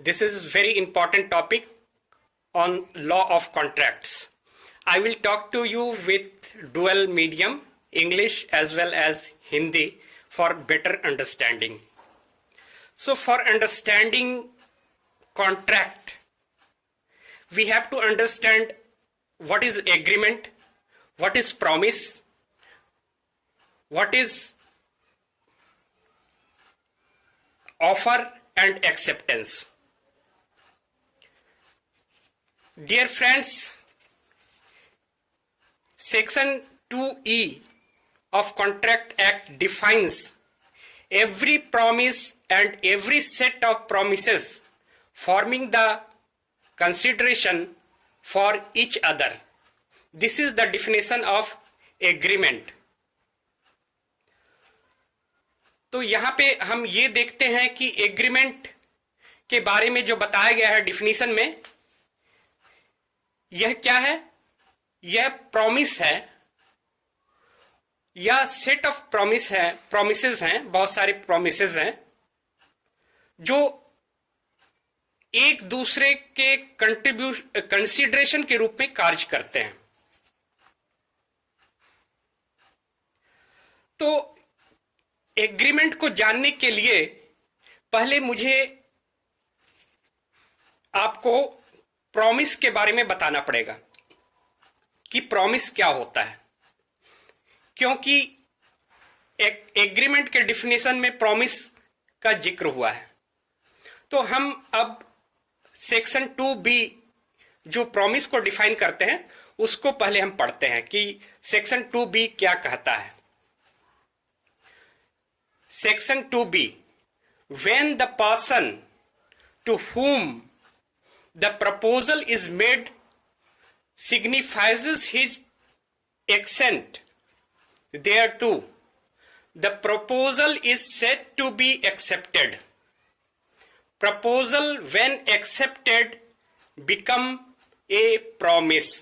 This is very important topic on law of contracts. I will talk to you with dual medium, English as well as Hindi, for better understanding. So for understanding contract, we have to understand what is agreement, what is promise, what is offer and acceptance. Dear friends, Section 2E of Contract Act defines every promise and every set of promises forming the consideration for each other. This is the definition of agreement. तो यहाँ पे हम ये देखते हैं कि agreement के बारे में जो बताया गया है डिफिनीशन में, यह क्या है? यह प्रॉमिस है या सेट ऑफ प्रोमिसेस हैं, बहुत सारे प्रोमिसेस हैं जो एक दूसरे के कंसिडरेशन के रूप में कार्य करते हैं. तो एग्रीमेंट को जानने के लिए पहले मुझे आपको प्रॉमिस के बारे में बताना पड़ेगा कि प्रॉमिस क्या होता है, क्योंकि एग्रीमेंट के डिफिनेशन में प्रॉमिस का जिक्र हुआ है. तो हम अब सेक्शन 2B जो प्रॉमिस को डिफाइन करते हैं उसको पहले हम पढ़ते हैं कि सेक्शन 2B क्या कहता है. Section 2B, when the person to whom the proposal is made signifies his assent thereto, the proposal is said to be accepted. Proposal when accepted become a promise.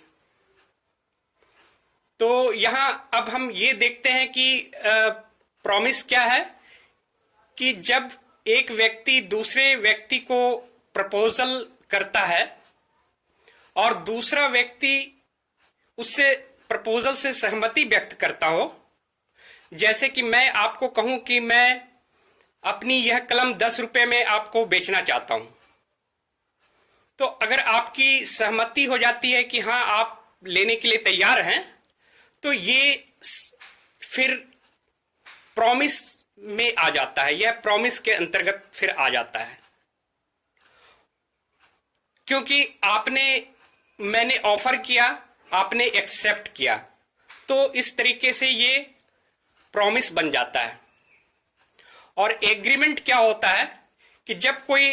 तो यहां अब हम ये देखते हैं कि प्रॉमिस क्या है कि जब एक व्यक्ति दूसरे व्यक्ति को प्रपोजल करता है और दूसरा व्यक्ति उससे प्रपोजल से सहमति व्यक्त करता हो. जैसे कि मैं आपको कहूं कि मैं अपनी यह कलम 10 रुपए में आपको बेचना चाहता हूं, तो अगर आपकी सहमति हो जाती है कि हां आप लेने के लिए तैयार हैं, तो ये फिर प्रॉमिस में आ जाता है, यह प्रॉमिस के अंतर्गत फिर आ जाता है. क्योंकि मैंने ऑफर किया, आपने एक्सेप्ट किया, तो इस तरीके से ये प्रॉमिस बन जाता है. और एग्रीमेंट क्या होता है कि जब कोई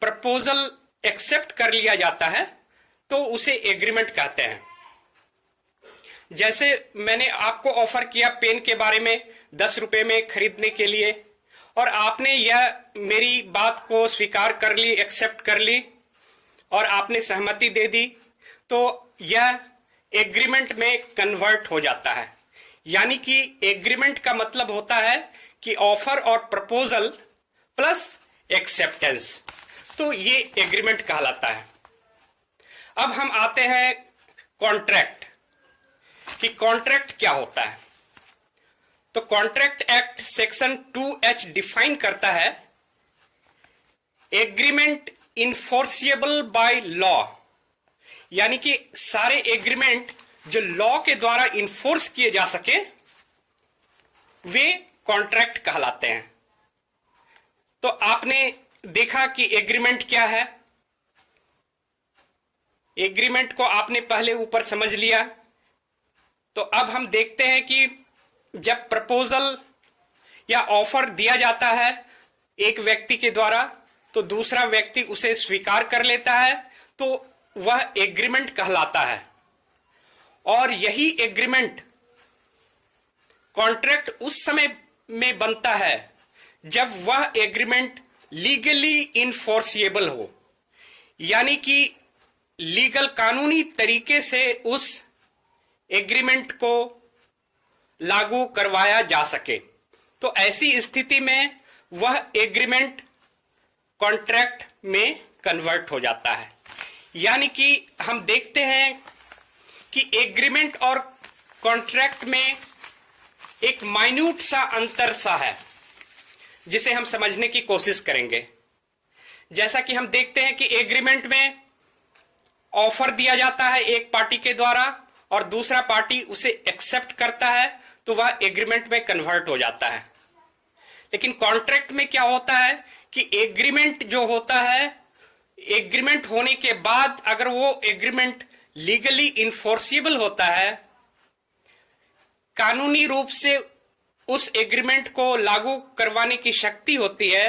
प्रपोजल एक्सेप्ट कर लिया जाता है तो उसे एग्रीमेंट कहते हैं. जैसे मैंने आपको ऑफर किया पेन के बारे में 10 रुपए में खरीदने के लिए, और आपने यह मेरी बात को स्वीकार कर ली, एक्सेप्ट कर ली और आपने सहमति दे दी, तो यह एग्रीमेंट में कन्वर्ट हो जाता है. यानी कि एग्रीमेंट का मतलब होता है कि ऑफर और प्रपोजल प्लस एक्सेप्टेंस, तो ये एग्रीमेंट कहलाता है. अब हम आते हैं कॉन्ट्रैक्ट, कि कॉन्ट्रैक्ट क्या होता है. तो contract act section 2H define करता है एग्रीमेंट इनफोर्सिएबल बाय लॉ, यानी कि सारे एग्रीमेंट जो लॉ के द्वारा इन्फोर्स किए जा सके वे कॉन्ट्रैक्ट कहलाते हैं. तो आपने देखा कि एग्रीमेंट क्या है. एग्रीमेंट को आपने पहले ऊपर समझ लिया. तो अब हम देखते हैं कि जब प्रपोजल या ऑफर दिया जाता है एक व्यक्ति के द्वारा, तो दूसरा व्यक्ति उसे स्वीकार कर लेता है, तो वह एग्रीमेंट कहलाता है. और यही एग्रीमेंट कॉन्ट्रैक्ट उस समय में बनता है जब वह एग्रीमेंट लीगली इनफोर्सिएबल हो, यानी कि लीगल कानूनी तरीके से उस एग्रीमेंट को लागू करवाया जा सके. तो ऐसी स्थिति में वह एग्रीमेंट कॉन्ट्रैक्ट में कन्वर्ट हो जाता है। यानी कि हम देखते हैं कि एग्रीमेंट और कॉन्ट्रैक्ट में एक माइन्यूट सा अंतर सा है, जिसे हम समझने की कोशिश करेंगे। जैसा कि हम देखते हैं कि एग्रीमेंट में ऑफर दिया जाता है एक पार्टी के द्वारा और दूसरा पार्टी उसे एक्सेप्ट करता है, तो वह एग्रीमेंट में कन्वर्ट हो जाता है। लेकिन कॉन्ट्रैक्ट में क्या होता है कि एग्रीमेंट जो होता है, एग्रीमेंट होने के बाद अगर वो एग्रीमेंट लीगली इन्फोर्सिबल होता है, कानूनी रूप से उस एग्रीमेंट को लागू करवाने की शक्ति होती है,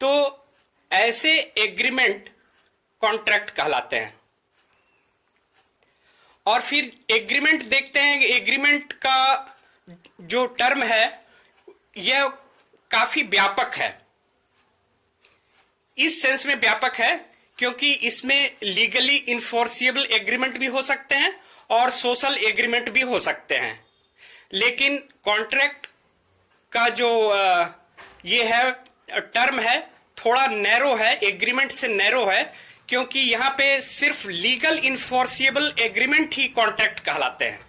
तो ऐसे एग्रीमेंट कॉन्ट्रैक्ट कहलाते हैं। और फिर एग्रीमेंट देखते हैं कि एग्रीमेंट का जो टर्म है यह काफी व्यापक है। इस सेंस में व्यापक है क्योंकि इसमें लीगली इन्फोर्सिबल एग्रीमेंट भी हो सकते हैं और सोशल एग्रीमेंट भी हो सकते हैं। लेकिन कॉन्ट्रैक्ट का जो ये है टर्म है, थोड़ा नैरो है, एग्रीमेंट से नैरो है, क्योंकि यहां पे सिर्फ लीगल इन्फोर्सिबल एग्रीमेंट ही कॉन्ट्रैक्ट कहलाते हैं।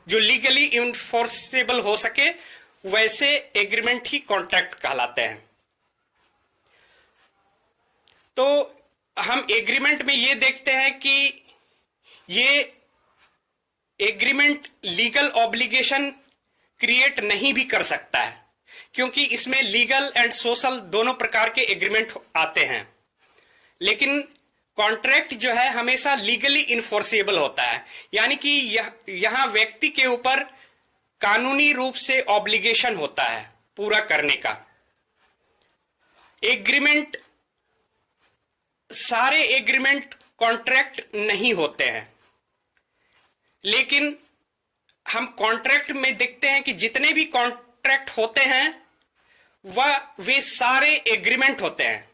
जो लीगली इन्फोर्सिबल हो सके वैसे एग्रीमेंट ही कॉन्ट्रैक्ट कहलाते हैं। तो हम एग्रीमेंट में ये देखते हैं कि ये एग्रीमेंट लीगल ऑब्लिगेशन क्रिएट नहीं भी कर सकता है, क्योंकि इसमें लीगल एंड सोशल दोनों प्रकार के एग्रीमेंट आते हैं। लेकिन कॉन्ट्रैक्ट जो है हमेशा लीगली इन्फोर्सेबल होता है, यानी कि यहां व्यक्ति के ऊपर कानूनी रूप से ऑब्लिगेशन होता है पूरा करने का। एग्रीमेंट, सारे एग्रीमेंट कॉन्ट्रैक्ट नहीं होते हैं, लेकिन हम कॉन्ट्रैक्ट में देखते हैं कि जितने भी कॉन्ट्रैक्ट होते हैं वे सारे एग्रीमेंट होते हैं,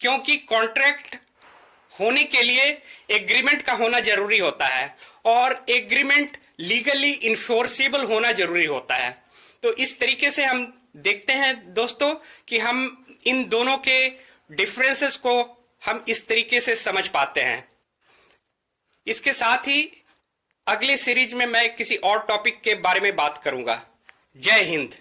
क्योंकि कॉन्ट्रैक्ट होने के लिए एग्रीमेंट का होना जरूरी होता है और एग्रीमेंट लीगली इन्फोर्सेबल होना जरूरी होता है। तो इस तरीके से हम देखते हैं दोस्तों कि हम इन दोनों के डिफरेंसेस को हम इस तरीके से समझ पाते हैं। इसके साथ ही अगले सीरीज में मैं किसी और टॉपिक के बारे में बात करूंगा। जय हिंद।